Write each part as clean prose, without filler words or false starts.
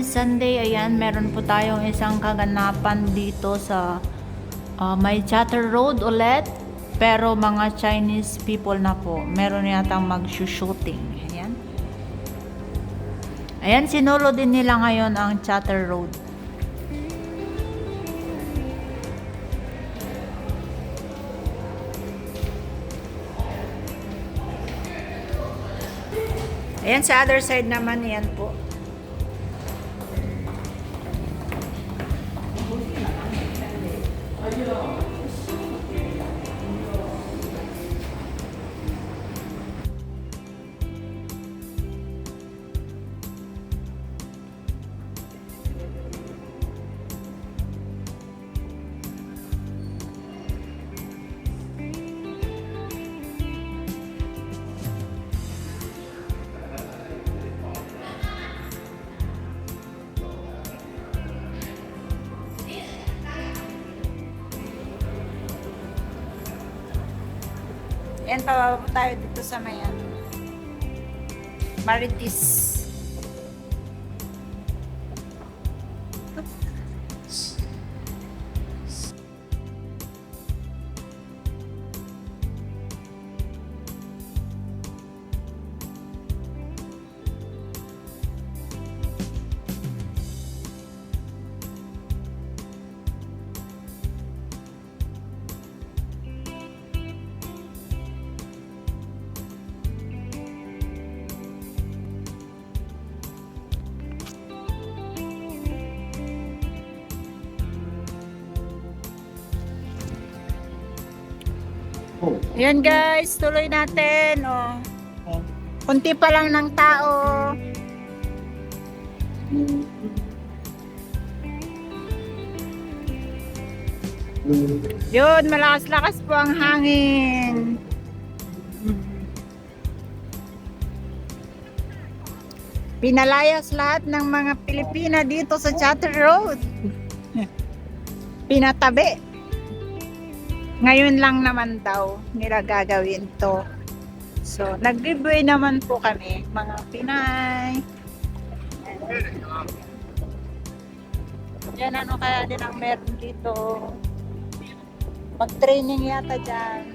Sunday, ayan, meron po tayong isang kaganapan dito sa may Chatter Road ulit. Pero mga Chinese people na po. Meron yatang mag-shooting. Ayan. Ayan, sinulo din nila ngayon ang Chatter Road. Ayan, sa other side naman, yan po. Ayan, pababa po tayo dito sa mayan. Marites. Ayan guys, tuloy natin. Oh. Kunti pa lang ng tao. Yun, malakas-lakas po ang hangin. Pinalayas lahat ng mga Pilipina dito sa Chatter Road. Pinatabi. Ngayon lang naman daw nila gagawin to. So, nag-giveaway naman po kami, mga Pinay. Yan, ano kaya din ang meron dito. Mag-training yata dyan.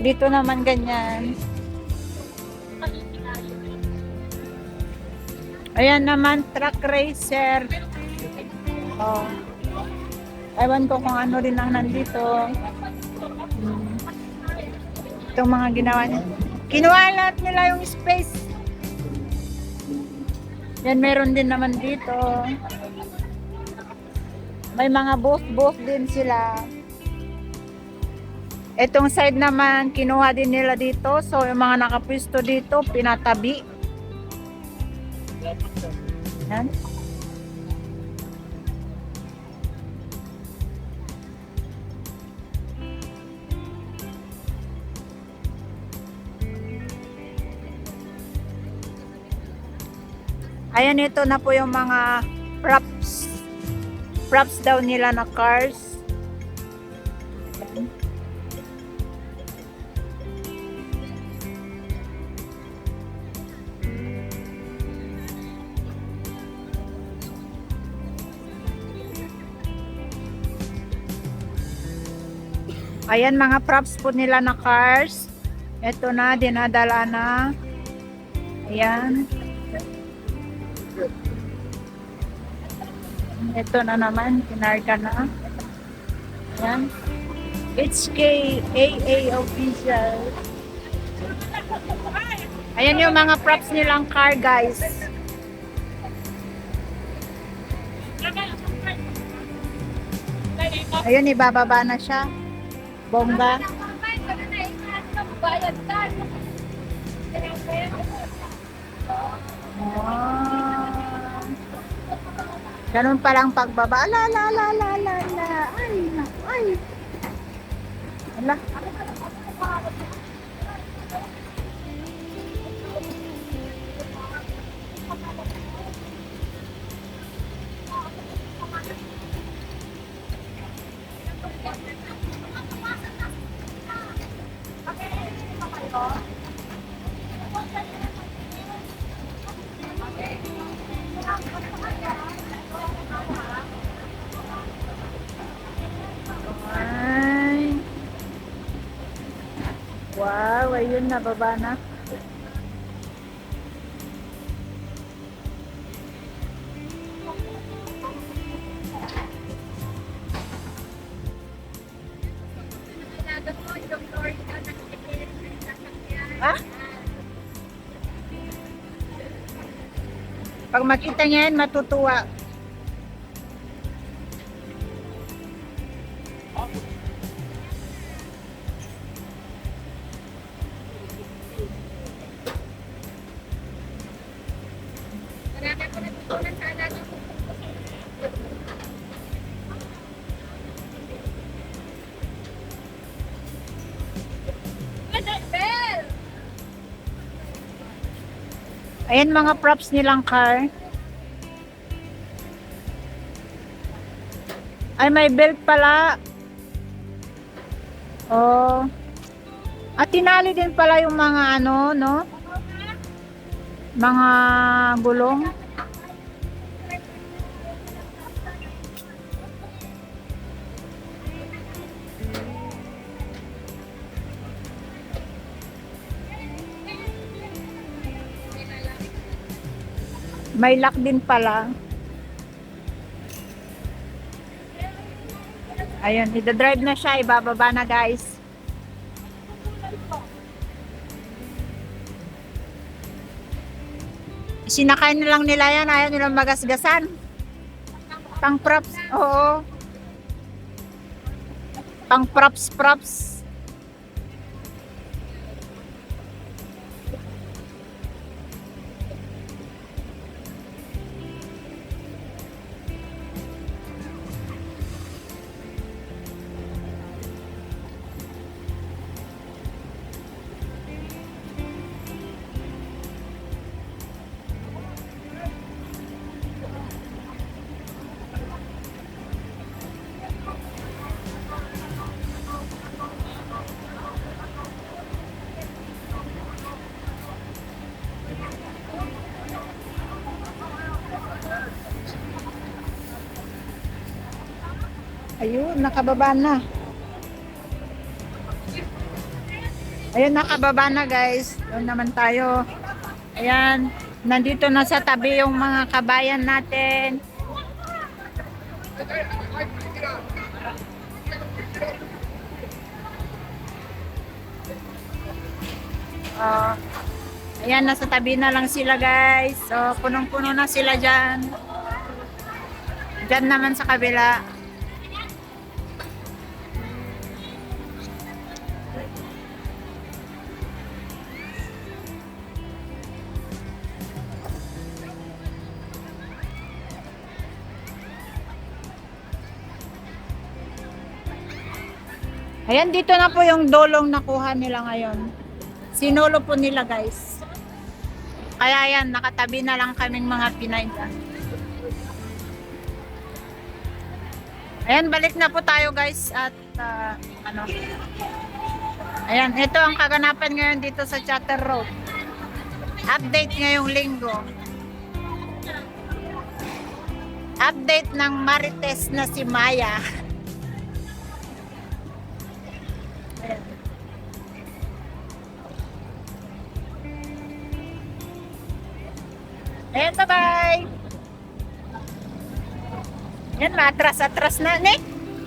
Dito naman ganyan. Ayan naman, truck racer. Oh. Ewan ko kung ano rin ang nandito. Itong mga ginawa niya. Kinuha lahat nila yung space. Yan, meron din naman dito. May mga booth din sila. Itong side naman, kinuha din nila dito. So, yung mga nakapwisto dito, pinatabi. Yan. Ayan, ito na po yung mga props. Props daw nila na cars. Ayan, mga props po nila na cars. Ito na, dinadala na. Ayan. Ito na naman, kinarga na. Ayan. HKAA official. Ayan yung mga props nilang car, guys. Ayun, ibababa na siya. Bongga. Ganun palang pagbaba. La la la la la la. Ay, ay. Ala. Wow, ayun, nababa na. Ah? Pag makita niya yan, matutuwa. Ayan mga props nilang car. Ay, may belt pala. Oh. At tinali din pala yung mga ano, no? Mga gulong. May lock din pala. Ayun, ida-drive na siya. Ibababa na, guys. Sinakay na lang nila yan. Ayaw nilang magasgasan. Pang props. Oo. Pang props. Ayun, nakababa na. Ayun, nakababa na, guys. Doon naman tayo. Ayan, nandito na sa tabi yung mga kabayan natin. Ayan, nasa tabi na lang sila, guys. So, punong-puno na sila dyan. Dyan naman sa kabila. Ayan, dito na po yung dolong nakuha nila ngayon. Sinolo po nila, guys. Kaya yan, nakatabi na lang kaming mga Pinay. Ayan, balik na po tayo, guys. At ayan, ito ang kaganapan ngayon dito sa Chatter Road. Update ngayong linggo. Update ng Marites na si Maya. Ayan, bye-bye! Yan, matras-atras na. Ne?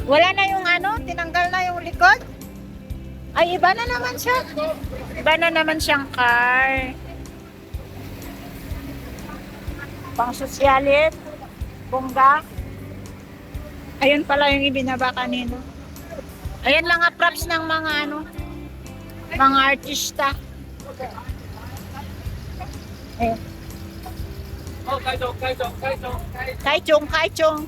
Wala na yung ano, tinanggal na yung likod. Ay, iba na naman siya. Iba na naman siyang car. Pang sosyalit. Bongga. Ayun pala yung ibinaba kanino. Ayan lang nga props ng mga ano, mga artista. Ayan. Oh, Kaichong. Kaichong.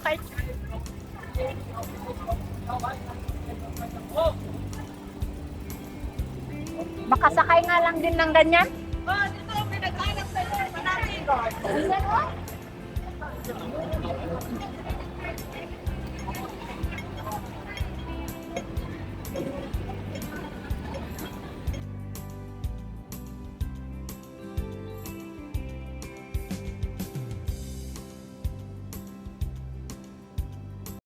Makasakay nga lang din ng ganyan. Oh, dito, pinaghanap sa iyo. Manamig.